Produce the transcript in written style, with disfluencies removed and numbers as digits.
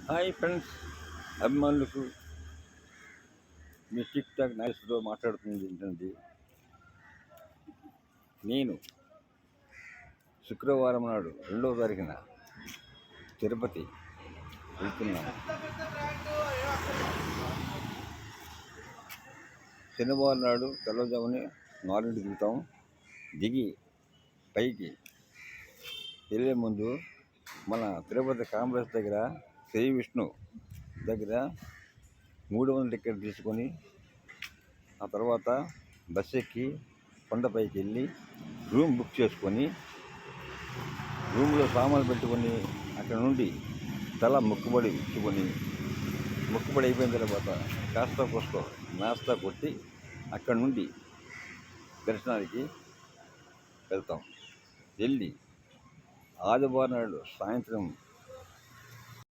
Hi friends, అభిమానులకు మీ tick talk నాయకుడితో మాట్లాడుతుంది ఏంటంటే, నేను శుక్రవారం నాడు 2వ తారీఖున తిరుపతి వెళ్తున్నాను. శనివారం నాడు తెల్లవారుజామునే 4ంటికి దిగుతాం. దిగి పైకి వెళ్ళే ముందు మన తిరుపతి కాంప్లెక్స్ దగ్గర శ్రీ విష్ణు దగ్గర 300 టికెట్ తీసుకొని ఆ తర్వాత బస్ ఎక్కి కొండపైకి వెళ్ళి రూమ్ బుక్ చేసుకొని రూమ్లో సామాన్లు పెట్టుకొని అక్కడ నుండి తల మొక్కుబడి ఇచ్చుకొని మొక్కుబడి అయిపోయిన తర్వాత కాస్త కోస్తో నాస్తా కొట్టి అక్కడ నుండి దర్శనానికి వెళ్తాం. వెళ్ళి ఆదివారం నాడు సాయంత్రం